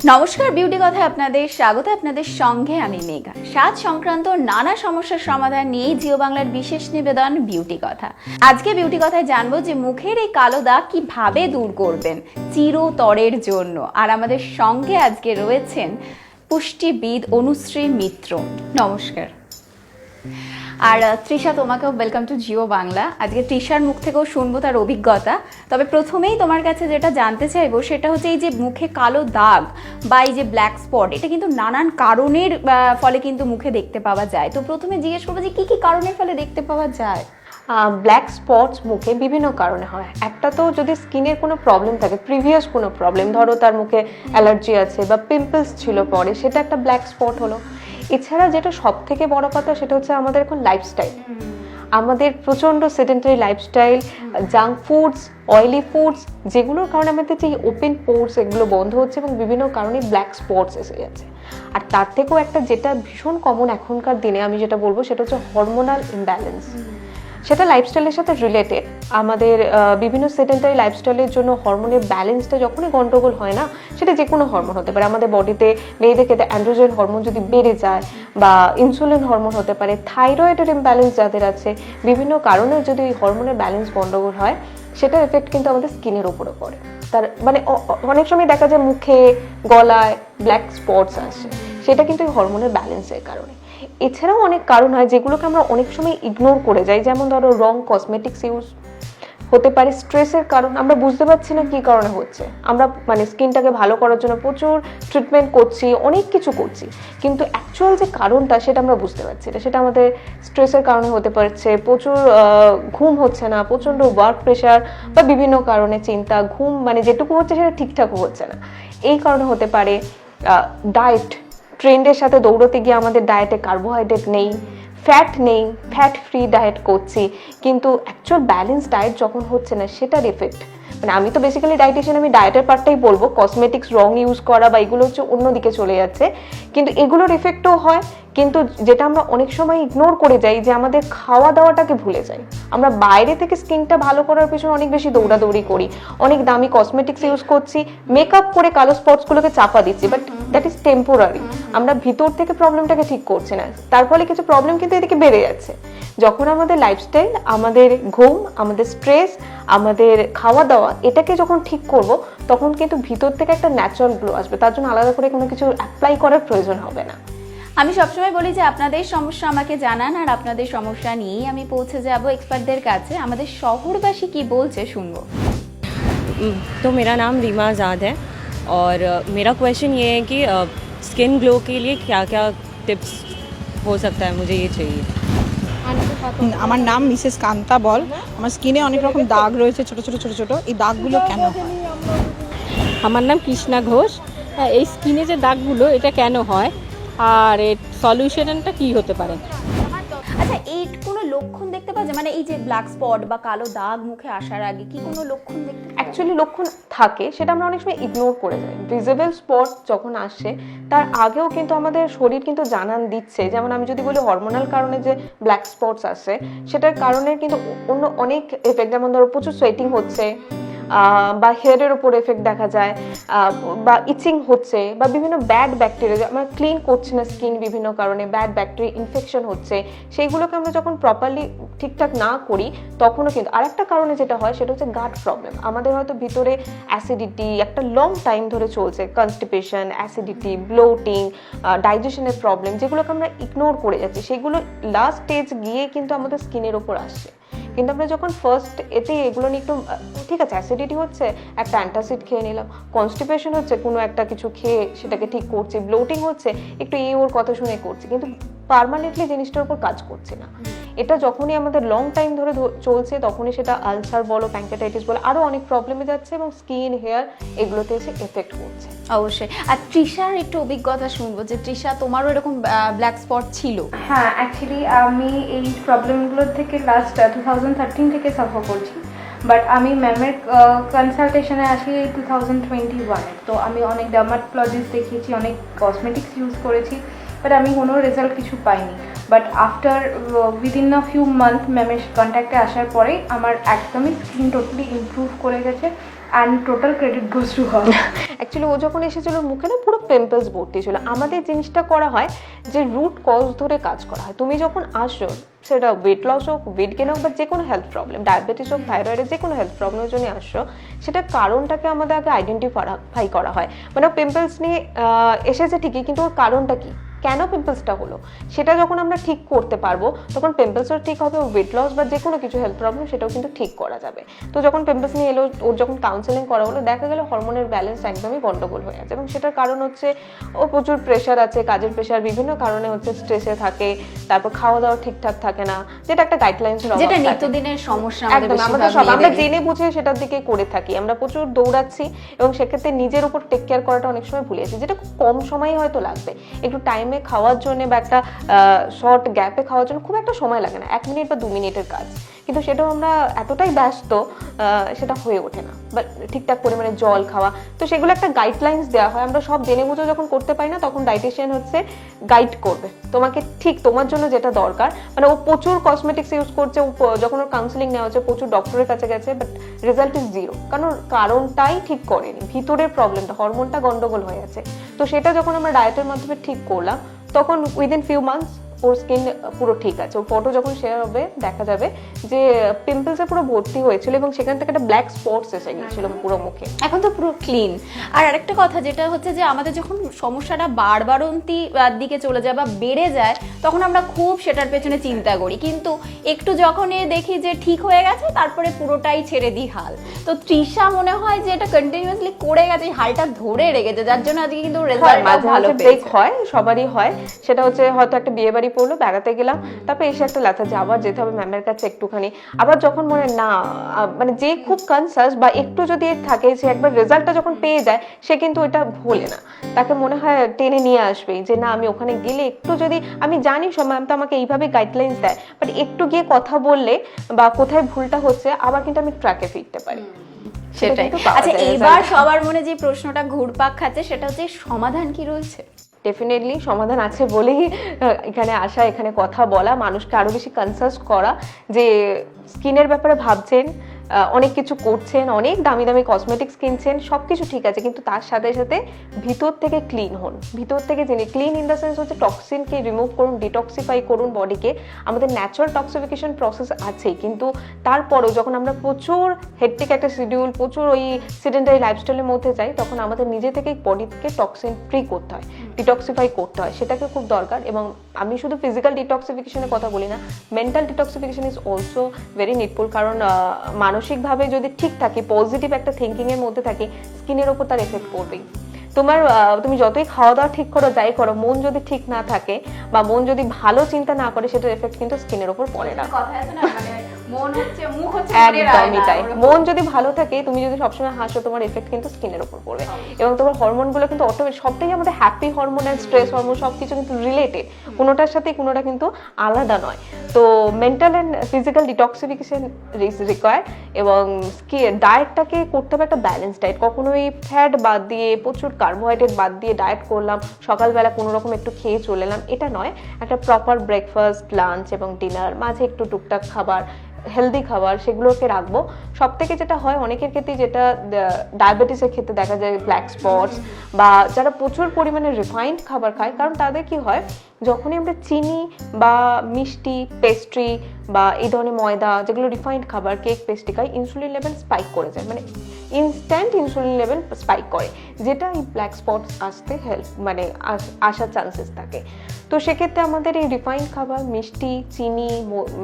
নমস্কার, বিউটি কথায় আপনাদের স্বাগত। আপনাদের সঙ্গে আমি মেঘা। স্বাদ সংক্রান্ত নানা সমস্যার সমাধান নিয়ে জিও বাংলার বিশেষ নিবেদন বিউটি কথা। আজকে বিউটি কথায় জানবো যে মুখের এই কালো দাগ কিভাবে দূর করবেন চিরতরের জন্য। আর আমাদের সঙ্গে আজকে রয়েছেন পুষ্টিবিদ অনুশ্রী মিত্র। নমস্কার। আর তৃষা, তোমাকেও ওয়েলকাম টু জিও বাংলা। আজকে তৃষার মুখ থেকেও শুনবো তার অভিজ্ঞতা। তবে প্রথমেই তোমার কাছে যেটা জানতে চাইবো সেটা হচ্ছে এই যে মুখে কালো দাগ বা এই যে ব্ল্যাক স্পট, এটা কিন্তু নানান কারণের ফলে কিন্তু মুখে দেখতে পাওয়া যায়। তো প্রথমে জিজ্ঞেস করবো যে কী কারণের ফলে দেখতে পাওয়া যায়? ব্ল্যাক স্পটস মুখে বিভিন্ন কারণে হয়। একটা তো যদি স্কিনের কোনো প্রবলেম থাকে, প্রিভিয়াস কোনো প্রবলেম, ধরো তার মুখে অ্যালার্জি আছে বা পিম্পলস ছিল পরে, সেটা একটা ব্ল্যাক স্পট হলো। এছাড়া যেটা সব থেকে বড় কথা সেটা হচ্ছে আমাদের এখন লাইফস্টাইল। আমাদের প্রচণ্ড sedentary lifestyle, junk foods, oily foods, যেগুলোর কারণে আমাদের যে ওপেন পোর্স এগুলো বন্ধ হচ্ছে এবং বিভিন্ন কারণে ব্ল্যাক স্পটস এসে যাচ্ছে। আর তার থেকেও একটা যেটা ভীষণ কমন এখনকার দিনে আমি যেটা বলবো সেটা হচ্ছে হরমোনাল ইমব্যালেন্স। সেটা লাইফস্টাইলের সাথে রিলেটেড। আমাদের বিভিন্ন সেডেন্টারি লাইফস্টাইলের জন্য হরমোনের ব্যালেন্সটা যখনই গন্ডগোল হয় না, সেটা যে কোনো হরমোন হতে পারে। আমাদের বডিতে মেয়েদের ক্ষেত্রে অ্যান্ড্রোজেন হরমোন যদি বেড়ে যায় বা ইনসুলিন হরমোন হতে পারে, থাইরয়েডের ইমব্যালেন্স যাদের আছে, বিভিন্ন কারণে যদি হরমোনের ব্যালেন্স গন্ডগোল হয়, সেটার এফেক্ট কিন্তু আমাদের স্কিনের উপরে পড়ে। তার মানে অনেক সময় দেখা যায় মুখে, গলায় ব্ল্যাক স্পটস আসে, সেটা কিন্তু হরমোনের ব্যালেন্সের কারণে। এছাড়াও অনেক কারণ হয় যেগুলোকে আমরা অনেক সময় ইগনোর করে যাই, যেমন ধরো রং কসমেটিক্স ইউজ হতে পারে, স্ট্রেসের কারণ আমরা বুঝতে পারছি না কী কারণে হচ্ছে। আমরা মানে স্কিনটাকে ভালো করার জন্য প্রচুর ট্রিটমেন্ট করছি, অনেক কিছু করছি, কিন্তু অ্যাকচুয়াল যে কারণটা সেটা আমরা বুঝতে পারছি না। সেটা আমাদের স্ট্রেসের কারণে হতে পারছে, প্রচুর ঘুম হচ্ছে না, প্রচণ্ড ওয়ার্ক প্রেশার বা বিভিন্ন কারণে চিন্তা, ঘুম মানে যেটুকু হচ্ছে সেটা ঠিকঠাকও হচ্ছে না, এই কারণে হতে পারে। ডায়েট, ট্রেন্ডের সাথে দৌড়তে গিয়ে আমাদের ডায়েটে কার্বোহাইড্রেট নেই, ফ্যাট নেই, ফ্যাট ফ্রি ডায়েট করছি, কিন্তু অ্যাকচুয়াল ব্যালেন্স ডায়েট যখন হচ্ছে না, সেটার এফেক্ট মানে আমি তো বেসিক্যালি ডায়েটিশিয়ান, আমি ডায়েটের পার্টটাই বলবো। কসমেটিক্স, রং ইউজ করা বা এগুলো হচ্ছে অন্যদিকে চলে যাচ্ছে, কিন্তু এগুলোর এফেক্টও হয়। কিন্তু যেটা আমরা অনেক সময় ইগনোর করে যাই যে আমাদের খাওয়া দাওয়াটাকে ভুলে যাই। আমরা বাইরে থেকে স্কিনটা ভালো করার পেছনে অনেক বেশি দৌড়াদৌড়ি করি, অনেক দামি কসমেটিক্স ইউজ করছি, মেকআপ করে কালো স্পটসগুলোকে চাপা দিচ্ছি, বাট দ্যাট ইজ টেম্পোরারি। আমরা ভিতর থেকে প্রবলেমটাকে ঠিক করছি না, তার ফলে কিছু প্রবলেম কিন্তু এদিকে বেড়ে যাচ্ছে। যখন আমাদের লাইফস্টাইল, আমাদের ঘুম, আমাদের স্ট্রেস, আমাদের খাওয়া দাওয়া এটাকে যখন ঠিক করব, তখন কিন্তু ভিতর থেকে একটা ন্যাচারাল গ্লো আসবে। তার জন্য আলাদা করে কোনো কিছু অ্যাপ্লাই করার প্রয়োজন হবে না। আমি সবসময় বলি যে আপনাদের সমস্যা আমাকে জানান, আর আপনাদের সমস্যা নিয়েই আমি পৌঁছে যাব এক্সপার্টদের কাছে। আমাদের শহরবাসী কি বলছে শুনবো। तो मेरा नाम रीमा आज़ाद है और मेरा क्वेश्चन ये है कि स्किन ग्लो के लिए क्या क्या टिप्स हो सकता है, मुझे ये चाहिए। আমার নাম মিসেস কান্তা বল। আমার স্কিনে অনেক রকম দাগ রয়েছে, ছোট ছোট ছোট ছোট। এই দাগগুলো কেন হয়? আমার নাম কৃষ্ণা ঘোষ। এই স্কিনে যে দাগগুলো, এটা কেন হয় আর এর সলিউশনটা কি হতে পারে? আচ্ছা, এই কোনো লক্ষণ দেখতে পাওয়া যায়, মানে এই যে ব্ল্যাক স্পট বা কালো দাগ মুখে আসার আগে কি কোনো লক্ষণ দেখতে পাওয়া যায়? অ্যাকচুয়ালি লক্ষণ থাকে, সেটা আমরা অনেক সময় ইগনোর করে যাই। ভিজিবল স্পট যখন আসে তার আগেও কিন্তু আমাদের শরীর কিন্তু জানান দিচ্ছে। যেমন আমি যদি বলি হরমোনাল কারণে যে ব্ল্যাক স্পটস আসে, সেটার কারণে কিন্তু অন্য অনেক এফেক্ট, যেমন ধরো প্রচুর সোয়েটিং হচ্ছে বা হেয়ারের ওপর এফেক্ট দেখা যায়, বা ইচিং হচ্ছে, বা বিভিন্ন ব্যাড ব্যাকটেরিয়া, আমরা ক্লিন করছি না স্কিন, বিভিন্ন কারণে ব্যাড ব্যাকটেরিয়া ইনফেকশন হচ্ছে, সেইগুলোকে আমরা যখন প্রপারলি ঠিকঠাক না করি, তখনও কিন্তু আরেকটা কারণে যেটা হয় সেটা হচ্ছে গাট প্রবলেম। আমাদের হয়তো ভিতরে অ্যাসিডিটি একটা লং টাইম ধরে চলছে, কনস্টিপেশন, অ্যাসিডিটি, ব্লোটিং, ডাইজেশনের প্রবলেম, যেগুলোকে আমরা ইগনোর করে যাচ্ছি, সেগুলো লাস্ট স্টেজ গিয়ে কিন্তু আমাদের স্কিনের ওপর আসছে। কিন্তু আমরা যখন ফার্স্ট এতে এগুলো নিয়ে একটু ঠিক আছে, অ্যাসিডিটি হচ্ছে, একটা অ্যান্টাসিড খেয়ে নিলাম, কনস্টিপেশন হচ্ছে, কোনো একটা কিছু খেয়ে সেটাকে ঠিক করছি, ব্লোটিং হচ্ছে, একটু ওর কথা শুনে করছি, কিন্তু পার্মানেন্টলি জিনিসটার উপর কাজ করছে না। এটা যখনই আমাদের লং টাইম ধরে চলছে, তখনই সেটা আলসার বলো, প্যাঙ্কাটাইটিস বলো, আরও অনেক প্রবলেমে যাচ্ছে এবং স্কিন, হেয়ার এগুলোতে এসে এফেক্ট করছে। অবশ্যই। আর তৃষার একটু অভিজ্ঞতা শুনবো যে তৃষা, তোমারও এরকম ব্ল্যাক স্পট ছিল? হ্যাঁ, অ্যাকচুয়ালি আমি এই প্রবলেমগুলোর থেকে লাস্ট 2013 থেকে সাফার করছি, বাট আমি ম্যামের কনসালটেশনে আসি 2021-এ। তো আমি অনেক ডার্মাটোলজিস্ট দেখিয়েছি, অনেক কসমেটিক্স ইউজ করেছি, বাট আমি কোনো রেজাল্ট কিছু পাইনি। But after within a few month ম্যামের কন্ট্যাক্টে আসার পরেই আমার একদমই স্কিন টোটালি ইমপ্রুভ করে গেছে। And total credit goes to her. Actually ও যখন এসেছিল মুখে না পুরো পিম্পলস ভর্তি ছিল। আমাদের জিনিসটা করা হয় যে রুট কজ ধরে কাজ করা হয়। তুমি যখন আসো, সেটা ওয়েট লস হোক, ওয়েট গেন হোক, বা যে কোনো হেলথ প্রবলেম, ডায়াবেটিস হোক, থাইরয়েডের যে কোনো হেলথ প্রবলেমের জন্য আসছো, সেটার কারণটাকে আমাদের আগে আইডেন্টিফাই করা হয়। মানে পিম্পলস নিয়ে এসেছে ঠিকই, কিন্তু ওর কারণটা কি, কেন পিম্পলসটা হলো, সেটা যখন আমরা ঠিক করতে পারবো তখন পিম্পলসও ঠিক হবে, ওয়েট লস বা যে কোনো কিছু হেলথ প্রবলেম সেটাও কিন্তু ঠিক করা যাবে। তো যখন পিম্পলস নিয়ে এলো, ওর যখন কাউন্সেলিং করা হলো, দেখা গেল হরমোনের ব্যালেন্স একদমই গন্ডগোল হয়ে আছে। এবং সেটার কারণ হচ্ছে ও প্রচুর প্রেশার আছে, কাজের প্রেশার, বিভিন্ন কারণে হচ্ছে স্ট্রেসে থাকে, তারপর খাওয়া দাওয়া ঠিকঠাক থাকে না, যেটা একটা গাইডলাইন্সের অভাব যেটা থাকে। নিত্যদিনের সমস্যা একদম, আমাদের সব আমরা জেনে বুঝে সেটার দিকে করে থাকি। আমরা প্রচুর দৌড়াচ্ছি এবং সেক্ষেত্রে নিজের উপর টেক কেয়ার করাটা অনেক সময় ভুলে যাচ্ছি, যেটা খুব কম সময় হয়তো লাগবে। একটু টাইমে খাওয়ার জন্য বা একটা শর্ট গ্যাপে খাওয়ার জন্য খুব একটা সময় লাগে না, 1 মিনিট বা 2 মিনিটের কাজ, কিন্তু সেটাও আমরা এতটাই ব্যস্ত সেটা হয়ে ওঠে না। বা ঠিকঠাক পরিমাণে জল খাওয়া, তো সেগুলো একটা গাইডলাইন্স দেওয়া হয়। আমরা সব জেনে বুঝে যখন করতে পারি না, তখন ডায়েটিশিয়ান হচ্ছে গাইড করবে তোমাকে ঠিক তোমার জন্য যেটা দরকার। মানে ও প্রচুর কসমেটিক্স ইউজ করছে, যখন ওর কাউন্সিলিং নেওয়া হচ্ছে, প্রচুর ডক্টরের কাছে গেছে, বাট রেজাল্ট ইজ জিরো, কারণ ওর কারণটাই ঠিক করেনি, ভিতরের প্রবলেমটা, হরমোনটা গন্ডগোল হয়ে আছে। তো সেটা যখন আমরা ডায়েটের মাধ্যমে ঠিক করলাম, তখন উইদিন ফিউ মান্থস ওর স্কিন পুরো ঠিক আছে। ওর ফটো যখন শেয়ার হবে দেখা যাবে যে পিম্পলসে পুরো ভর্তি হয়েছিল এবং সেখান থেকে একটা ব্ল্যাক স্পটস এসে গিয়েছিল পুরো মুখে। এখন তো পুরো ক্লিন। আর আরেকটা কথা যেটা হচ্ছে যে আমাদের যখন সমস্যাটা বাড়বাড়ন্তি দিকে চলে যায় বা বেড়ে যায়, তখন আমরা খুব সেটার পেছনে চিন্তা করি, কিন্তু একটু যখনই দেখি যে ঠিক হয়ে গেছে, তারপরে পুরোটাই ছেড়ে দিই হাল। তো তৃষা মনে হয় যে এটা কন্টিনিউয়াসলি করে গেছে, হালটা ধরে রেখেছে, যার জন্য আজকে কিন্তু রেজাল্ট ভালো পেয়েছে। হয়, সবারই হয়। সেটা হচ্ছে হয়তো একটা বিয়ে বাড়ি পড়লো, বেড়াতে গেলাম, তারপর এসে একটা লেথা যে আবার যেতে হবে ম্যামের কাছে একটুখানি, আবার যখন মনে না, মানে যে খুব কনসাস বা একটু যদি থাকে, সে একবার রেজাল্টটা যখন পেয়ে যায়, সে কিন্তু এটা ভোলে না, তাকে মনে হয় টেনে নিয়ে আসবে যে না, আমি ওখানে গেলে একটু যদি, আমি জানি সব ম্যাম তো আমাকে এইভাবে গাইডলাইন্স দেয়, বাট একটু গিয়ে কথা বললে বা কোথায় ভুলটা হচ্ছে, আবার কিন্তু আমি ট্র্যাকে ফিরতে পারি। সেটাই। আচ্ছা, এবার সবার মনে যে প্রশ্নটা ঘুরপাক খাচ্ছে, সেটা হচ্ছে সমাধান কি রয়েছে? ডেফিনেটলি সমাধান আছে বলেই এখানে আসা, এখানে কথা বলা, মানুষকে আরো বেশি কনসাস করা যে স্কিনের ব্যাপারে ভাবছেন, অনেক কিছু করছেন, অনেক দামি দামি কসমেটিক্স কিনছেন, সব কিছু ঠিক আছে, কিন্তু তার সাথে সাথে ভিতর থেকে ক্লিন হন। ভিতর থেকে জেনে ক্লিন ইন দ্য সেন্স হচ্ছে টক্সিনকে রিমুভ করুন, ডিটক্সিফাই করুন বডিকে। আমাদের ন্যাচারাল টক্সিফিকেশন প্রসেস আছেই, কিন্তু তারপরেও যখন আমরা প্রচুর হেক্টিক একটা শিডিউল, প্রচুর ওই সিডেন্টারি লাইফস্টাইলের মধ্যে যাই, তখন আমাদের নিজে থেকেই বডিকে টক্সিন ফ্রি করতে হয়, ডিটক্সিফাই করতে হয়, সেটাকে খুব দরকার। এবং আমি শুধু ফিজিক্যাল ডিটক্সিফিকেশনের কথা বলি না, mental detoxification is also very needful, কারণ মানসিকভাবে যদি ঠিক থাকি, পজিটিভ একটা থিঙ্কিং এর মধ্যে থাকি, স্কিনের ওপর তার এফেক্ট পড়বেই। তুমি যতই খাওয়া দাওয়া ঠিক করো, যাই করো, মন যদি ঠিক না থাকে বা মন যদি ভালো চিন্তা না করে, সেটার এফেক্ট কিন্তু স্কিনের ওপর পড়ে না। কথা আছে না, মানে মন হচ্ছে মুখ হচ্ছে, একদমই তাই। মন যদি ভালো থাকে, তুমি যদি সবসময় হাসো, তোমার এফেক্ট কিন্তু স্কিনের উপর পড়বে। এবং তোমার হরমোনগুলো কিন্তু অটোমেটিক, সবটাই আমাদের হ্যাপি হরমোন আর স্ট্রেস হরমোন সবকিছু কিন্তু রিলেটেড, কোনোটার সাথে কোনোটা কিন্তু আলাদা নয়। তো mental and physical detoxification is required. এবং ডায়েটটাকে করতে হবে একটা ব্যালেন্স ডায়েট। কখনোই ফ্যাট বাদ দিয়ে, প্রচুর কার্বোহাইড্রেট বাদ দিয়ে ডায়েট করলাম, সকালবেলা কোনো রকম একটু খেয়ে চলে এলাম, এটা নয়। একটা প্রপার ব্রেকফাস্ট, লাঞ্চ এবং ডিনার, মাঝে একটু টুকটাক খাবার, হেলদি খাবার, সেগুলোকে রাখবো। সব থেকে যেটা হয় অনেকের ক্ষেত্রে, যেটা ডায়াবেটিসের ক্ষেত্রে দেখা যায়, ব্ল্যাক স্পটস, বা যারা প্রচুর পরিমাণে রিফাইন্ড খাবার খায়, কারণ তাদের কি হয়, যখনই আমরা চিনি বা মিষ্টি, পেস্ট্রি বা এই ধরনের ময়দা, যেগুলো রিফাইন্ড খাবার, কেক, পেস্ট্রি খাই, ইনসুলিন লেভেল স্পাইক করে যায়, মানে ইনস্ট্যান্ট ইনসুলিন লেভেল স্পাইক করে, যেটা এই ব্ল্যাক স্পটস আসতে মানে আসার চান্সেস থাকে। তো সেক্ষেত্রে আমাদের এই রিফাইন্ড খাবার, মিষ্টি, চিনি,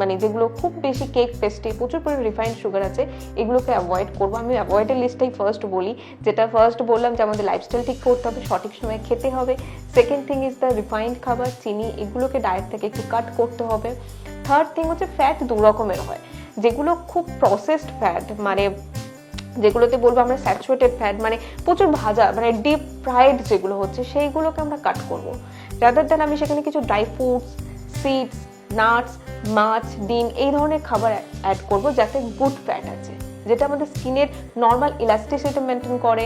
মানে যেগুলো খুব বেশি, কেক, পেস্ট্রি, প্রচুর পরিমাণে রিফাইন্ড সুগার আছে, এগুলোকে অ্যাভয়েড করবো। আমি অ্যাভয়েডের লিস্টটাই ফার্স্ট বলি। যেটা ফার্স্ট বললাম যে আমাদের লাইফস্টাইল ঠিক করতে হবে, সঠিক সময়ে খেতে হবে। Second thing is the refined খাবার, চিনি, এগুলোকে ডায়েট থেকে একটু কাট করতে হবে। থার্ড থিং হচ্ছে ফ্যাট দু রকমের হয়, যেগুলো খুব প্রসেসড ফ্যাট, মানে যেগুলোতে বলবো আমরা স্যাচুরেটেড ফ্যাট, মানে প্রচুর ভাজা, মানে ডিপ ফ্রাইড যেগুলো হচ্ছে, সেইগুলোকে আমরা কাট করবো। রাদার দেন আমি সেখানে কিছু ড্রাই ফ্রুটস, সিডস, নাটস, মাছ, ডিম, এই ধরনের খাবার অ্যাড করবো, যাতে গুড ফ্যাট আছে, যেটা আমাদের স্কিনের নর্মাল ইলাস্টিসিটি মেনটেন করে,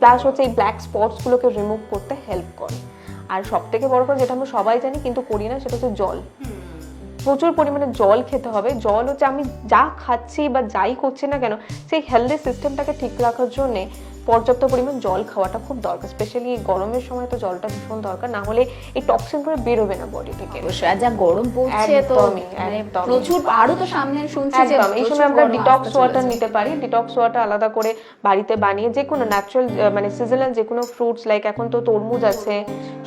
প্লাস হচ্ছে এই ব্ল্যাক স্পটসগুলোকে রিমুভ করতে হেল্প করে। আর সব থেকে বড় কথা, যেটা আমরা সবাই জানি কিন্তু করি না, সেটা হচ্ছে জল। প্রচুর পরিমাণে জল খেতে হবে। জল হচ্ছে আমি যা খাচ্ছি বা যাই করছি না কেন সেই হেলদি সিস্টেমটাকে ঠিক রাখার জন্যে পর্যাপ্ত পরিমাণ জল খাওয়াটা খুব দরকার। স্পেশালি গরমের সময় তো জলটা ভীষণ দরকার, না হলে এই টক্সিন করে বেরোবে না বডি থেকে। অবশ্যই, আর যা গরম পড়ছে তো একদমই, মানে একদমই। প্রচুর, আরো তো সামনে শুনছি যে একদম, এই প্রচুর সময় আমরা গরম ডিটক্স আসতে ওয়াটার চলেছে। নিতে পারি। ডিটক্স ওয়াটার আলাদা করে বাড়িতে বানিয়ে যে কোনো ন্যাচারাল মানে সিজনাল যে কোনো ফ্রুটস, লাইক এখন তো তরমুজ আছে,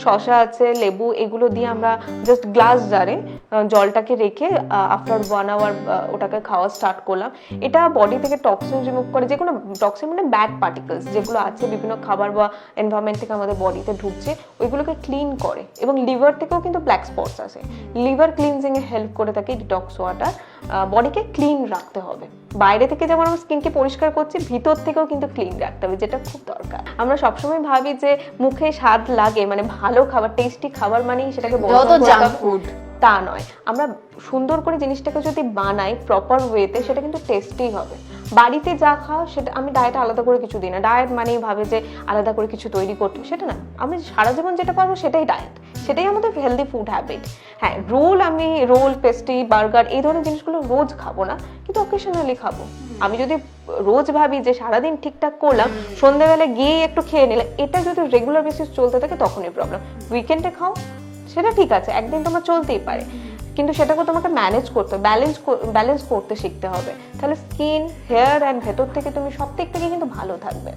শসা আছে, লেবু, এগুলো দিয়ে আমরা জাস্ট গ্লাস জারে জলটাকে রেখে আফটার 1 আওয়ার ওটাকে খাওয়া স্টার্ট করলাম। এটা বডি থেকে টক্সিন রিমুভ করে, যে কোনো টক্সিন মানে ব্যাড পার্টিকেলস যেগুলো আছে বিভিন্ন খাবার বা এনভায়রনমেন্ট থেকে আমাদের বডিতে ঢুকছে, ওইগুলোকে ক্লিন করে। এবং লিভার থেকেও কিন্তু ব্ল্যাক স্পটস আসে, লিভার ক্লিনজিং এ হেল্প করে থাকে ডিটক্স ওয়াটার। বডিকে ক্লিন রাখতে হবে, বাইরে থেকে যেমন আমরা স্কিনকে পরিষ্কার করছি, ভিতর থেকেও কিন্তু ক্লিন রাখতে হবে, যেটা খুব দরকার। আমরা সবসময় ভাবি যে মুখে স্বাদ লাগে মানে ভালো খাবার, টেস্টি খাবার মানেই সেটাকে যত জাঙ্ক ফুড, তা নয়। আমরা সুন্দর করে জিনিসটাকে যদি বানাই প্রপার ওয়েতে, সেটা কিন্তু টেস্টি হবে। বাড়িতে যা খাও সেটা, আমি ডায়েট আলাদা করে কিছু দিই না। ডায়েট মানেই ভাবে যে আলাদা করে কিছু তৈরি করতে, সেটা না। আমি সারা জীবন যেটা পারবো সেটাই ডায়েট, সেটাই আমাদের হেলদি ফুড হ্যাবিট। হ্যাঁ, আমি রোল, পেস্ট্রি, বার্গার এই ধরনের জিনিসগুলো রোজ খাবো না, কিন্তু অকেশনালি খাবো। আমি যদি রোজ ভাবি যে সারাদিন ঠিকঠাক করলাম, সন্ধ্যাবেলা গিয়ে একটু খেয়ে নিলাম, এটা যদি রেগুলার বেসিস চলতে থাকে তখনই প্রবলেম। উইকেন্ডে খাও সেটা ঠিক আছে, একদিন তোমার চলতেই পারে, কিন্তু সেটাকে তোমাকে ম্যানেজ করতে, ব্যালেন্স করতে শিখতে হবে। তাহলে স্কিন, হেয়ার অ্যান্ড ভেতর থেকে তুমি সব দিক থেকে কিন্তু ভালো থাকবে।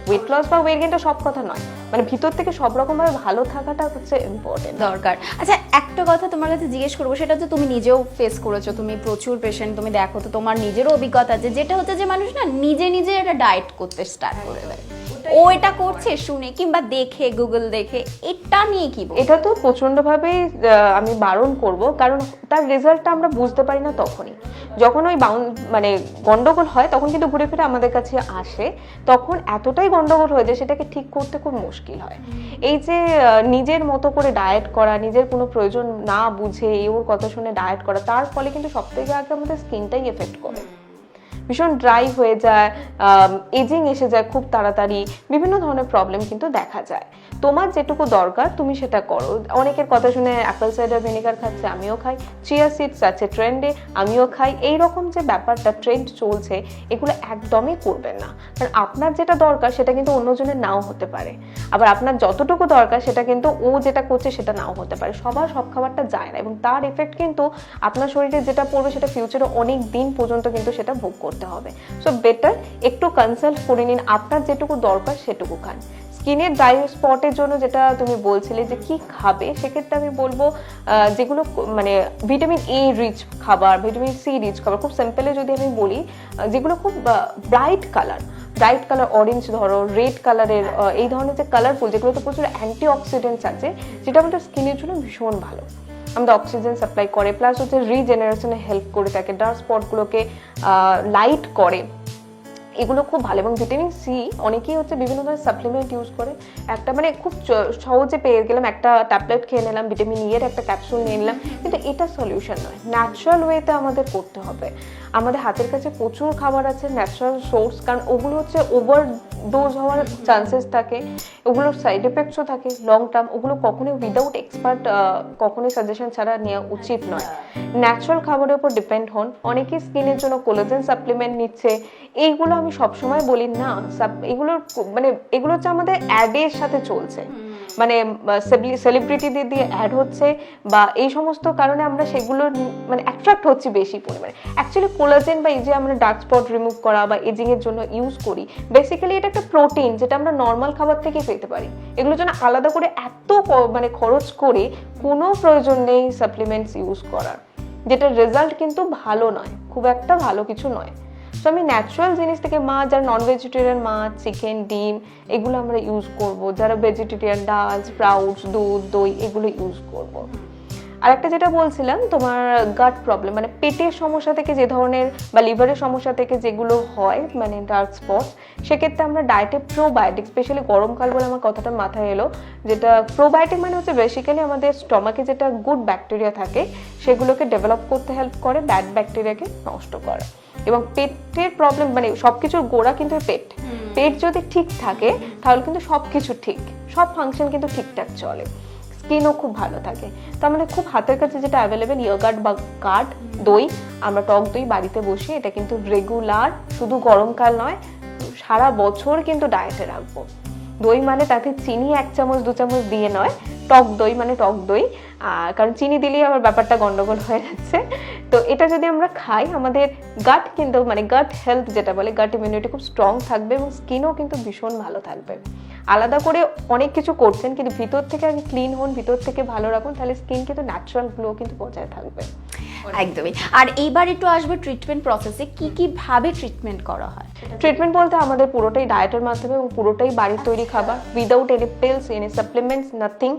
ওয়েট লস বা ওয়েট গেইনটা সব কথা নয়, মানে ভিতর থেকে সব রকম ভাবে ভালো থাকাটা হচ্ছে ইম্পর্টেন্ট, দরকার। আচ্ছা, একটা কথা তোমার কাছে জিজ্ঞেস করবো, সেটা হচ্ছে তুমি নিজেও ফেস করেছো, তুমি প্রচুর পেশেন্ট তুমি দেখো, তো তোমার নিজেরও অভিজ্ঞতা আছে, যেটা হচ্ছে যে মানুষ না নিজে নিজে এটা ডায়েট করতে স্টার্ট করে দেয়, ও এটা করছে শুনে কিংবা দেখে, গুগল দেখে, এটা নিয়ে কি বলবো? এটা তো প্রচন্ডভাবে আমি বারণ করব, কারণ তার রেজাল্টটা আমরা বুঝতে পারি না তখনই, যখন ওই মানে গন্ডগোল হয়, তখন কিন্তু ঘুরে ফিরে আমাদের কাছে আসে, তখন এতটাই গন্ডগোল হয়ে যায় সেটাকে ঠিক করতে খুব মুশকিল হয়। এই যে নিজের মতো করে ডায়েট করা, নিজের কোনো প্রয়োজন না বুঝে ওর কথা শুনে ডায়েট করা, তার ফলে কিন্তু সব থেকে আগে আমাদের স্কিনটাই এফেক্ট করে, ভীষণ ড্রাই হয়ে যায়, এজিং এসে যায় খুব তাড়াতাড়ি, বিভিন্ন ধরনের প্রবলেম কিন্তু দেখা যায়। তোমার যেটুকু দরকার তুমি সেটা করো। অনেকের কথা শুনে অ্যাপেল সাইডার ভিনেগার খাচ্ছে, আমিও খাই। চিয়া সিডস আছে ট্রেন্ডে, আমিও খাই। এইরকম যে ব্যাপারটা ট্রেন্ড চলছে, এগুলো একদমই করবেন না, কারণ আপনার যেটা দরকার সেটা কিন্তু অন্যজনের নাও হতে পারে, আবার আপনার যতটুকু দরকার সেটা কিন্তু ও যেটা করছে সেটা নাও হতে পারে। সবার সব খাবারটা যায় না, এবং তার এফেক্ট কিন্তু আপনার শরীরে যেটা পড়বে সেটা ফিউচারে অনেক দিন পর্যন্ত কিন্তু সেটা ভোগ করতে হবে। সো বেটার একটু কনসাল্ট করে নিন, আপনার যেটুকু দরকার সেটুকু খান। স্কিনের ড্রাই স্পটের জন্য যেটা তুমি বলছিলে যে কি খাবে, সেক্ষেত্রে আমি বলবো যেগুলো মানে ভিটামিন এ রিচ খাবার, ভিটামিন সি রিচ খাবার, খুব সিম্পলে যদি আমি বলি, যেগুলো খুব ব্রাইট কালার, অরেঞ্জ ধরো, রেড কালারের, এই ধরনের যে কালারফুল, যেগুলোতে প্রচুর অ্যান্টি অক্সিডেন্টস আছে, যেটা আমাদের স্কিনের জন্য ভীষণ ভালো, আমাদের অক্সিজেন সাপ্লাই করে, প্লাস হচ্ছে রিজেনারেশনে হেল্প করে থাকে, ডার্ক স্পটগুলোকে লাইট করে, এগুলো খুব ভালো। এবং ভিটামিন সি অনেকেই হচ্ছে বিভিন্ন ধরনের সাপ্লিমেন্ট ইউজ করে, একটা মানে খুব সহজে পেয়ে গেলাম, একটা ট্যাবলেট খেয়ে নিলাম, ভিটামিন ই এর একটা ক্যাপসুল নিয়ে নিলাম, কিন্তু এটা সলিউশন নয়। ন্যাচারাল ওয়েতে আমাদের করতে হবে। আমাদের হাতের কাছে প্রচুর খাবার আছে, ন্যাচারাল সোর্স, কারণ ওগুলো হচ্ছে ওভার ডোজ হওয়ার চান্সেস থাকে, ওগুলোর সাইড এফেক্টসও থাকে লং টার্ম, ওগুলো কখনোই উইদাউট এক্সপার্ট কখনোই সাজেশন ছাড়া নেওয়া উচিত নয়। ন্যাচারাল খাবারের উপর ডিপেন্ড হন। অনেকেই স্কিনের জন্য কোলাজেন সাপ্লিমেন্ট নিচ্ছে, এইগুলো আমি সবসময় বলি না, এগুলোর মানে এগুলো হচ্ছে আমাদের অ্যাডের সাথে চলছে, মানে সেলিব্রিটিদের দিয়ে অ্যাড হচ্ছে বা এই সমস্ত কারণে আমরা সেগুলো মানে অ্যাট্রাক্ট হচ্ছি বেশি পরিমাণে। অ্যাকচুয়ালি কোলাজেন বা এই যে আমরা ডার্ক স্পট রিমুভ করা বা এজিং এর জন্য ইউজ করি, বেসিক্যালি এটা একটা প্রোটিন যেটা আমরা নর্মাল খাবার থেকে পেতে পারি। এগুলোর জন্য আলাদা করে এত মানে খরচ করে কোনো প্রয়োজন নেই সাপ্লিমেন্টস ইউজ করার, যেটার রেজাল্ট কিন্তু ভালো নয়, খুব একটা ভালো কিছু নয়। সো আমি ন্যাচারাল জিনিস থেকে, যারা নন ভেজিটেরিয়ান, মাছ, চিকেন, ডিম এগুলো আমরা ইউজ করব, যারা ভেজিটেরিয়ান ডাল, স্প্রাউটস, দুধ, দই এগুলো ইউজ করব। আর একটা যেটা বলছিলাম, তোমার গাট প্রবলেম মানে পেটের সমস্যা থেকে যে ধরনের বা লিভারের সমস্যা থেকে যেগুলো হয় মানে ডার্ক স্পট, সেক্ষেত্রে আমরা ডায়েটে প্রোবায়োটিক, স্পেশালি গরমকাল বলে আমার কথাটা মাথায় এলো, যেটা প্রোবায়োটিক মানে হচ্ছে বেসিক্যালি আমাদের স্টমাকে যেটা গুড ব্যাকটেরিয়া থাকে সেগুলোকে ডেভেলপ করতে হেল্প করে, ব্যাড ব্যাকটেরিয়াকে নষ্ট করে। এবং পেটের প্রবলেম মানে সবকিছুর গোড়া কিন্তু পেট যদি ঠিক থাকে তাহলে কিন্তু সবকিছু ঠিক, সব ফাংশন কিন্তু ঠিকঠাক চলে। স্কিনও খুব ভালো থাকে। তো আমাদের খুব হাতের কাছে যেটা অ্যাভেলেবেল ইয়োগার্ট বা কার্ড, দই, আমরা টক দই বাড়িতে বসি, এটা কিন্তু রেগুলার, শুধু গরমকাল নয়, সারা বছর কিন্তু ডায়েটে রাখবো। দই মানে তাতে চিনি 1 চামচ 2 চামচ দিয়ে নয়, টক দই মানে টক দই, কারণ চিনি দিলেই আমার ব্যাপারটা গন্ডগোল হয়ে যাচ্ছে। তো এটা যদি আমরা খাই, আমাদের গাট কিন্তু মানে গাট হেলথ যেটা বলে, গাট ইমিউনিটি খুব স্ট্রং থাকবে এবং স্কিনও কিন্তু ভীষণ ভালো থাকবে। আলাদা করে অনেক কিছু করছেন, কিন্তু ভিতর থেকে আগে ক্লিন হন, ভিতর থেকে ভালো রাখুন, তাহলে স্কিন কিন্তু ন্যাচারাল গ্লো কিন্তু বজায় থাকবে। একদমই। আর এইবার একটু আসবে ট্রিটমেন্ট প্রসেসে, কি কি ভাবে ট্রিটমেন্ট করা হয়? ট্রিটমেন্ট বলতে আমাদের পুরোটাই ডায়েটের মাধ্যমে এবং পুরোটাই বাড়ির তৈরি খাবার, without any pills, any supplements, nothing.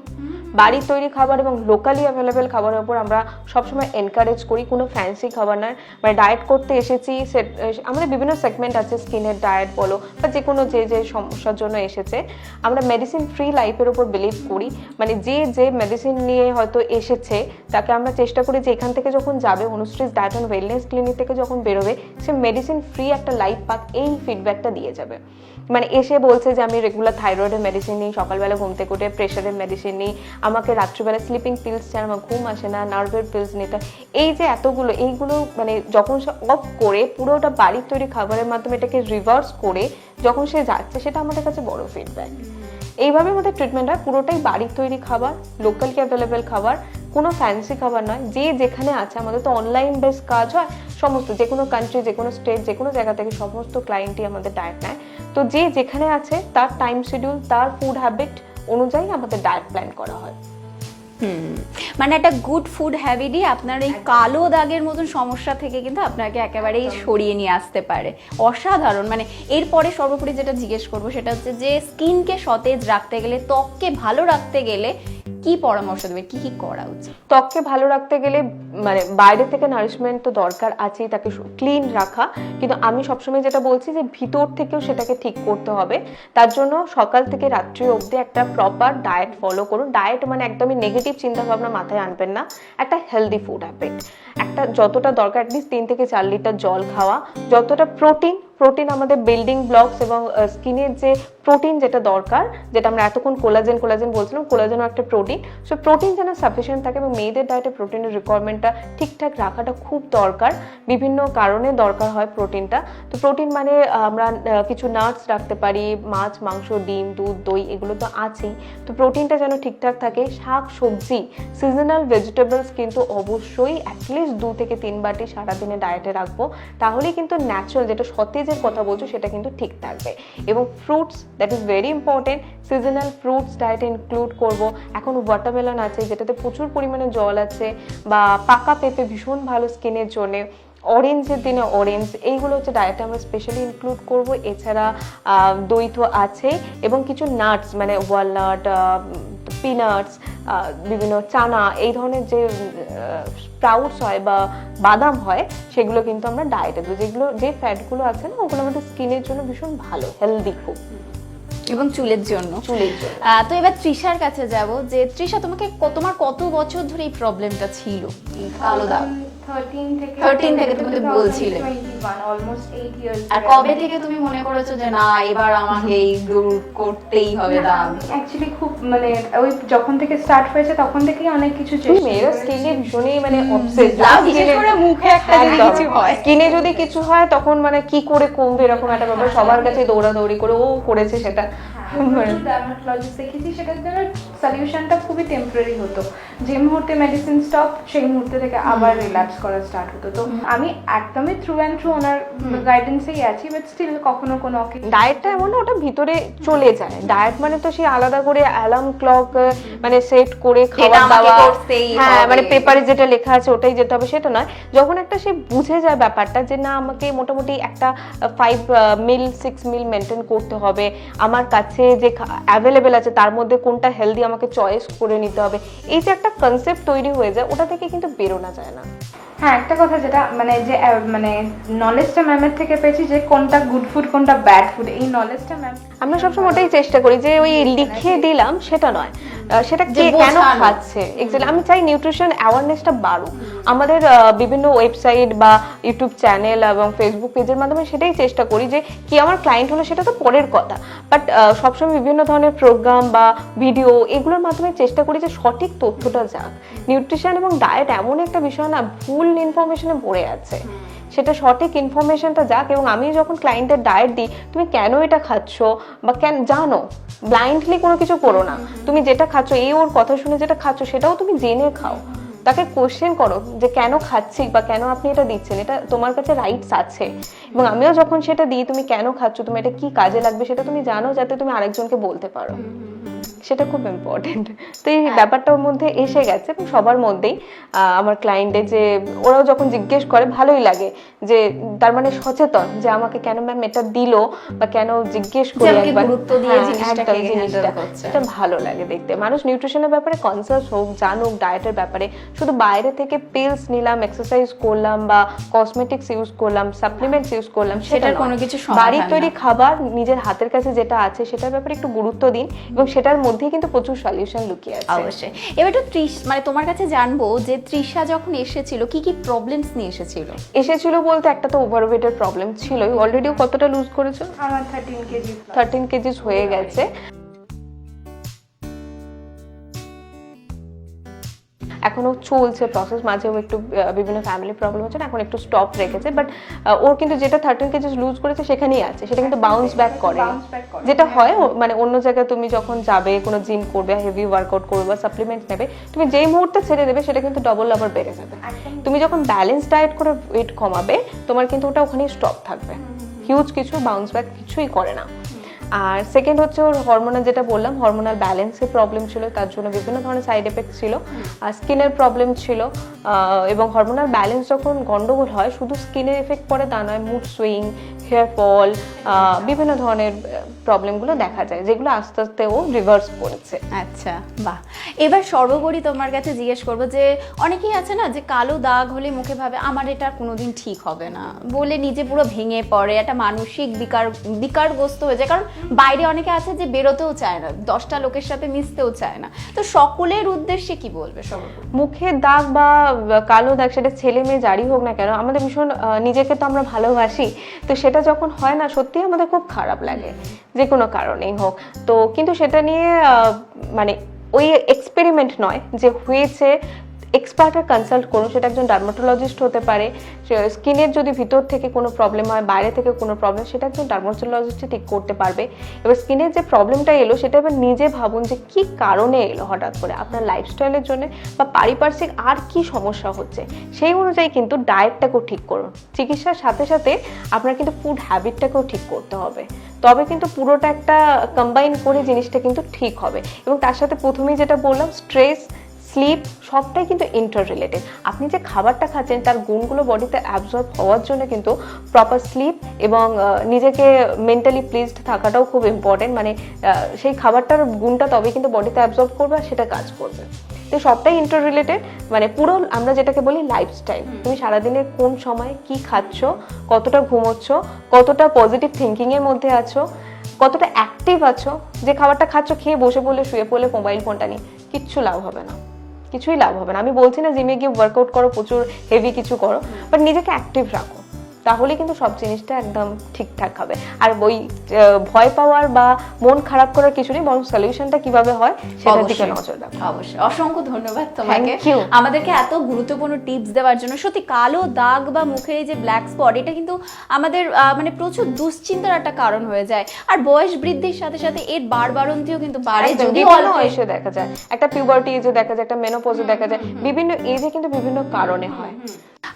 বাড়ির তৈরি খাবার এবং লোকালি অ্যাভেলেবেল খাবারের উপর আমরা সবসময় এনকারেজ করি, কোনো ফ্যান্সি খাবার নয়। মানে ডায়েট করতে এসেছি, আমাদের বিভিন্ন সেগমেন্ট আছে, স্কিনের ডায়েট বলো বা যে কোনো যে সমস্যার জন্য এসেছে, আমরা মেডিসিন ফ্রি লাইফের উপর বিলিভ করি। মানে যে মেডিসিন নিয়ে হয়তো এসেছে, তাকে আমরা চেষ্টা করি যে এখান থেকে যখন যাবে, অনুশ্রীজ ডায়েট অ্যান্ড ওয়েলনেস ক্লিনিক থেকে যখন বেরোবে, সে মেডিসিন ফ্রি একটা লাইফ পাক, এই ফিডব্যাকটা দিয়ে যাবে। মানে এসে বলছে যে আমি রেগুলার থাইরয়েডের মেডিসিন নিই, সকালবেলা ঘুম থেকে উঠে প্রেশারের মেডিসিন নিই, আমাকে রাত্রিবেলা স্লিপিং পিলস ছাড়া আমার ঘুম আসে না, নার্ভের পিলস নিতে, এই যে এতগুলো, এইগুলো মানে যখন সে অফ করে পুরোটা বাড়ির তৈরি খাবারের মাধ্যমে এটাকে রিভার্স করে যখন সে যাচ্ছে, সেটা আমাদের কাছে বড় ফিডব্যাক। এইভাবে আমাদের ট্রিটমেন্ট হয়, পুরোটাই বাড়ির তৈরি খাবার, লোকালি অ্যাভেলেবেল খাবার, কোনো ফ্যান্সি খাবার নয়। যে যেখানে আছে, আমাদের তো অনলাইন বেস কাজ হয়, সমস্ত যে কোনো কান্ট্রি, যে কোনো স্টেট, যে কোনো জায়গা থেকে সমস্ত ক্লায়েন্টই আমাদের ডায়েট নেয়। তো যে যেখানে আছে তার টাইম শিডিউল, তার ফুড হ্যাবিট অনুযায়ী আমাদের ডায়েট প্ল্যান করা হয়। মানে একটা গুড ফুড হ্যাবিটই আপনার এই কালো দাগের মতন সমস্যা থেকে কিন্তু আপনাকে একেবারেই সরিয়ে নিয়ে আসতে পারে। অসাধারণ। মানে এরপরে সর্বোপরি যেটা জিজ্ঞেস করবো সেটা হচ্ছে যে স্কিনকে সতেজ রাখতে গেলে, ত্বককে ভালো রাখতে গেলে কি পরামর্শ দেবে, কি কি করা উচিত? ত্বককে ভালো রাখতে গেলে মানে বাইরে থেকে নারিশমেন্ট তো দরকার আছেই, তাকে ক্লিন রাখা, কিন্তু আমি সবসময় যেটা বলছি যে ভিতর থেকেও সেটাকে ঠিক করতে হবে। তার জন্য সকাল থেকে রাত্রি অবধি একটা প্রপার ডায়েট ফলো করুন। ডায়েট মানে একদমই নেগেটিভ চিন্তা ভাবনা মাথায় আনবেন না, একটা হেলদি ফুড হ্যাবিট, একটা যতটা দরকার অ্যাটলিস্ট 3 থেকে 4 লিটার জল খাওয়া, যতটা প্রোটিন আমাদের বিল্ডিং ব্লকস এবং স্কিনের যে প্রোটিন যেটা দরকার, যেটা আমরা এতক্ষণ কোলাজেন বলছিলাম, কোলাজেনও একটা প্রোটিন, সো প্রোটিন যেন সাফিসিয়েন্ট থাকে এবং মেয়েদের ডায়েটে প্রোটিনের রিকোয়ারমেন্টটা ঠিকঠাক রাখাটা খুব দরকার। বিভিন্ন কারণে দরকার হয় প্রোটিনটা। তো প্রোটিন মানে আমরা কিছু নাটস রাখতে পারি, মাছ, মাংস, ডিম, দুধ, দই, এগুলো তো আছেই। তো প্রোটিনটা যেন ঠিকঠাক থাকে। শাক সবজি, সিজনাল ভেজিটেবলস কিন্তু অবশ্যই অ্যাটলিস্ট 2 থেকে 3 বাটি সারাদিনে ডায়েটে রাখবো, তাহলেই কিন্তু ন্যাচারাল যেটা সতেজের কথা বলছো সেটা কিন্তু ঠিক থাকবে। এবং fruits, that is very important, seasonal fruits ডায়েটে ইনক্লুড করব। এখন ওয়াটারমেলন আছে যেটাতে প্রচুর পরিমাণে জল আছে, বা পাকা পেঁপে ভীষণ ভালো স্কিনের জন্য, অরেঞ্জের দিনে অরেঞ্জ, এইগুলো হচ্ছে ডায়েটে আমরা স্পেশালি ইনক্লুড করব। এছাড়া দই তো আছে, এবং কিছু নাটস মানে ওয়ালনাট, পিনাটস, বিভিন্ন চানা, এই ধরনের যে স্প্রাউটস হয় বা বাদাম হয়, সেগুলো কিন্তু আমরা ডায়েটে দেবো। যেগুলো যে ফ্যাটগুলো আছে না, ওগুলো আমাদের স্কিনের জন্য ভীষণ ভালো, হেলদি খুব, এবং চুলের জন্য। তো এবার তৃষার কাছে যাব, যে তৃষা তোমার কত বছর ধরে এই প্রবলেমটা ছিল, এই কালো দাগ? 13 থেকে তুমি তো বলছিলে। 21, almost 8 years। আর কবে থেকে তুমি মনে করেছো যে না এবার আমাকে এই দূর করতেই হবে দাগ? অ্যাকচুয়ালি খুব মানে ওই যখন থেকে স্টার্ট হয়েছে তখন থেকেই অনেক কিছু চেষ্টা মেয়েরা স্কিনে ভীষণই মানে অবসেসড, বিশেষ করে মুখে একটা যদি কিছু হয়, স্কিনে যদি কিছু হয় তখন মানে কি করে কমবে এরকম একটা ব্যাপার, সবার কাছে দৌড়াদৌড়ি করে ও করেছে সেটা। ডার্মাটোলজিস্ট দেখেছি, সেটার জন্য সলিউশনটা খুবই টেম্পোরারি হতো। যে মুহূর্তে মেডিসিন স্টপ, সেই মুহূর্তে থেকে আবার রিল্যাক্স করা স্টার্ট হতো। তো আমি একদমই থ্রু অ্যান্ড থ্রু ওনার গাইডেন্সেই আছি, বাট স্টিল কখনো কোনো ডায়েটটা এমন না, ওটা ভিতরে চলে যায়। ডায়েট মানে তো সেই আলাদা করে অ্যালার্ম ক্লক মানে সেট করে খাওয়া দাওয়া, হ্যাঁ মানে পেপারে যেটা লেখা আছে ওটাই যেতে হবে, সেটা নয়। যখন একটা সে বুঝে যায় ব্যাপারটা যে না আমাকে মোটামুটি একটা 5 মিল 6 মিল মেনটেন করতে হবে, আমার কাছে যে অ্যাভেলেবেল আছে তার মধ্যে কোনটা হেলদি আমাকে চয়েস করে নিতে হবে, এই যে একটা কনসেপ্ট তৈরি হয়ে যায়, ওটা থেকে কিন্তু বেরোনো যায় না। হ্যাঁ, একটা কথা যেটা মানে যে মানে নলেজটা ম্যামের থেকে পেয়েছি যে কোনটা গুড ফুড কোনটা ব্যাড ফুড, এই নলেজটা ম্যাম আমরা সবসময় ওটাই চেষ্টা করি যে ওই লিখে দিলাম সেটা নয়, সেটা যে কে কেন বোঝানো। খাচ্ছে এক্স্যাক্টলি। আমি চাই নিউট্রিশন অ্যাওয়ারনেসটা বাড়ুক। আমাদের বিভিন্ন ওয়েবসাইট বা ইউটিউব চ্যানেল এবং ফেসবুক পেজের মাধ্যমে সেটাই চেষ্টা করি যে কি আমার ক্লায়েন্ট হলো সেটা তো পরের কথা, বাট সবসময় বিভিন্ন ধরনের প্রোগ্রাম বা ভিডিও এগুলোর মাধ্যমে চেষ্টা করি যে সঠিক তথ্যটা যাক। নিউট্রিশন এবং ডায়েট এমন একটা বিষয় না, ভুল ইনফরমেশনে ভরে আছে, সেটা সঠিক ইনফরমেশনটা যাক। এবং আমি যখন ক্লায়েন্টের ডায়েট দিই, তুমি কেন এটা খাচ্ছ বা কেন জানো, ব্লাইন্ডলি কোনো কিছু করো না। তুমি যেটা খাচ্ছ, এই ওর কথা শুনে যেটা খাচ্ছ সেটাও তুমি জেনে খাও, তাকে কোশ্চেন করো যে কেন খাচ্ছি বা কেন আপনি এটা দিচ্ছেন, এটা তোমার কাছে রাইটস আছে। এবং আমিও যখন সেটা দিই, তুমি কেন খাচ্ছ, তুমি এটা কি কাজে লাগবে সেটা তুমি জানো, যাতে তুমি আরেকজনকে বলতে পারো, সেটা খুব ইম্পর্টেন্ট। তো এই ব্যাপারটা ওর মধ্যে এসে গেছে এবং সবার মধ্যেই আমার ক্লায়েন্টে যে ওরাও যখন জিজ্ঞেস করে ভালোই লাগে যে তার মানে সচেতন যে আমাকে কেন ম্যাম এটা দিলো বা কেন জিজ্ঞেস করে আমাকে একবার গুরুত্ব দিয়ে হ্যাঁ, জিনিসটাকে একদম জিনিসটা handle করছে। এটা ভালো লাগে দেখতে। মানুষ নিউট্রিশনের ব্যাপারে কনসাস হোক, জানুক ডায়েটের ব্যাপারে। শুধু বাইরে থেকে পিলস নিলাম, এক্সারসাইজ করলাম বা কসমেটিক্স ইউজ করলাম, সাপ্লিমেন্টস ইউজ করলাম, সেটার নয়। কোনো কিছু সমাধান বাড়ির তৈরি না। খাবার নিজের হাতের কাছে যেটা আছে সেটার ব্যাপারে একটু গুরুত্ব দিন, এবং সেটার মধ্যেই কিন্তু প্রচুর সলিউশন লুকিয়ে আছে। অবশ্যই। এবার তো মানে তোমার কাছে জানবো যে তৃষা যখন এসেছিল কি কি প্রবলেমস নিয়ে এসেছিল? এসেছিল বলতে একটা তো ওভারওয়েটের প্রবলেম ছিলই। অলরেডি কতটা লুজ করেছো? আমার 13 কেজি 13 কেজিস হয়ে গেছে। এখনো চলছে প্রসেস, মাঝেও একটু বিভিন্ন ফ্যামিলি প্রবলেম হচ্ছে, এখন একটু স্টপ রেখেছে, বাট ওর কিন্তু যেটা 13 কেজিস লুজ করেছে সেখানেই আছে, সেটা কিন্তু বাউন্স ব্যাক করে। যেটা হয় মানে অন্য জায়গায় তুমি যখন যাবে, কোনো জিম করবে, হেভি ওয়ার্কআউট করবে বা সাপ্লিমেন্ট নেবে, তুমি যেই মুহূর্তে ছেড়ে দেবে সেটা কিন্তু ডবল আবার বেড়ে যাবে। তুমি যখন ব্যালেন্স ডায়েট করে ওয়েট কমাবে, তোমার কিন্তু ওটা ওখানেই স্টপ থাকবে, হিউজ কিছু বাউন্স ব্যাক কিছুই করে না। আর সেকেন্ড হচ্ছে ওর হরমোনাল, যেটা বললাম হরমোনাল ব্যালেন্সের প্রবলেম ছিল, তার জন্য বিভিন্ন ধরনের সাইড এফেক্ট ছিল, আর স্কিনের প্রবলেম ছিল। এবং হরমোনাল ব্যালেন্স যখন গন্ডগোল হয়, শুধু স্কিনে এফেক্ট পড়ে তা নয়, মুড সুইং, হেয়ার ফল, বিভিন্ন ধরনের প্রবলেমগুলো দেখা যায়, যেগুলো আস্তে আস্তে ও রিভার্স করেছে। আচ্ছা, বাহ। এবার সর্বোপরি তোমার কাছে জিজ্ঞেস করবো যে অনেকেই আছে না যে কালো দাগ হলে মুখে ভাবে আমার এটা কোনোদিন ঠিক হবে না বলে নিজে পুরো ভেঙে পড়ে, একটা মানসিক বিকারগ্রস্ত হয়ে যায়, কারণ বাইরে অনেকে আছে যে বেরোতেও চায় না, 10টা লোকের সাথে মিশতেও চায় না। তো সকলের উদ্দেশ্যে কি বলবে সর্বোপরি? মুখের দাগ বা কালো দাগ, সেটা ছেলে মেয়ে যারই হোক না কেন, আমাদের ভীষণ নিজেকে তো আমরা ভালোবাসি, তো সেটা যখন হয় না সত্যি আমাদের খুব খারাপ লাগে, যে কোনো কারণেই হোক। তো কিন্তু সেটা নিয়ে মানে ওই এক্সপেরিমেন্ট নয় যে হয়েছে, এক্সপার্টের কনসাল্ট করুন, সেটা একজন ডার্মাটোলজিস্ট হতে পারে। স্কিনের যদি ভিতর থেকে কোনো প্রবলেম হয়, বাইরে থেকে কোনো প্রবলেম, সেটা একজন ডার্মাটোলজিস্ট ঠিক করতে পারবে। এবার স্কিনের যে প্রবলেমটা এলো, সেটা এবার নিজে ভাবুন যে কি কারণে এলো হঠাৎ করে, আপনার লাইফস্টাইলের জন্য বা পারিপার্শ্বিক আর কি সমস্যা হচ্ছে, সেই অনুযায়ী কিন্তু ডায়েটটাকেও ঠিক করুন। চিকিৎসার সাথে সাথে আপনার কিন্তু ফুড হ্যাবিটটাকেও ঠিক করতে হবে, তবে কিন্তু পুরোটা একটা কম্বাইন করে জিনিসটা কিন্তু ঠিক হবে। এবং তার সাথে প্রথমেই যেটা বললাম, স্ট্রেস, স্লিপ, সবটাই কিন্তু ইন্টার রিলেটেড। আপনি যে খাবারটা খাচ্ছেন তার গুণগুলো বডিতে অ্যাবজর্ব হওয়ার জন্য কিন্তু প্রপার স্লিপ এবং নিজেকে মেন্টালি প্লিজড থাকাটাও খুব ইম্পর্টেন্ট। মানে সেই খাবারটার গুণটা তবে কিন্তু বডিতে অ্যাবজর্ব করবে আর সেটা কাজ করবে। তো সবটাই ইন্টার রিলেটেড, মানে পুরো আমরা যেটাকে বলি লাইফস্টাইল। তুমি সারাদিনে কোন সময় কি খাচ্ছ, কতটা ঘুমোচ্ছ, কতটা পজিটিভ থিঙ্কিংয়ের মধ্যে আছো, কতটা অ্যাক্টিভ আছো। যে খাবারটা খাচ্ছ, খেয়ে বসে পড়লে, শুয়ে পড়লে মোবাইল ফোনটা নিয়ে, কিচ্ছু লাভ হবে না, কিছুই লাভ হবে না। আমি বলছি না জিমে গিয়ে ওয়ার্কআউট করো, প্রচুর হেভি কিছু করো, বাট নিজেকে অ্যাক্টিভ রাখো, তাহলে কিন্তু সব জিনিসটা একদম ঠিকঠাক হবে। আর ওই ভয় পাওয়ার বা মন খারাপ করার কিছু নেই, বরং সলিউশনটা কিভাবে হয় সেটার দিকে নজর রাখো। অবশ্যই। অসংখ্য ধন্যবাদ তোমাকে Thank you. আমাদেরকে এত গুরুত্বপূর্ণ টিপস দেওয়ার জন্য। সত্যি কালো দাগ বা মুখের এই যে ব্ল্যাক স্পট, এটা কিন্তু আমাদের মানে প্রচুর দুশ্চিন্তার একটা কারণ হয়ে যায়, আর বয়স বৃদ্ধির সাথে সাথে এর বাড়বাড়ন্তিও কিন্তু বাড়ে, যদি বিভিন্ন অল্প এজে দেখা যায়, একটা পিউবার্টি এজে দেখা যায়, একটা মেনোপজে দেখা যায়, বিভিন্ন এজে কিন্তু বিভিন্ন কারণে হয়।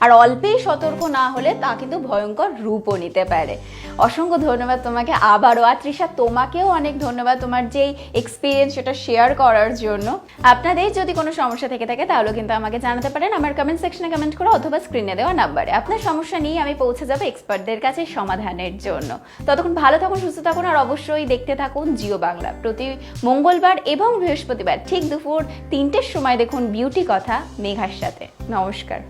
আর অল্পেই সতর্ক না হলে তা কিন্তু ভয়ঙ্কর রূপও নিতে পারে। অসংখ্য ধন্যবাদ তোমাকে আবারও। আর তৃষা, তোমাকেও অনেক ধন্যবাদ তোমার যেই এক্সপিরিয়েন্স সেটা শেয়ার করার জন্য। আপনাদের যদি কোনো সমস্যা থেকে থাকে তাহলে কিন্তু আমাকে জানাতে পারেন আমার কমেন্ট সেকশনে কমেন্ট করে, অথবা স্ক্রিনে দেওয়া নাম্বারে। আপনার সমস্যা নিয়ে আমি পৌঁছে যাবো এক্সপার্টদের কাছে সমাধানের জন্য। ততক্ষণ ভালো থাকুন, সুস্থ থাকুন, আর অবশ্যই দেখতে থাকুন জিও বাংলা। প্রতি মঙ্গলবার এবং বৃহস্পতিবার ঠিক দুপুর 3টের সময় দেখুন বিউটি কথা মেঘার সাথে। নমস্কার।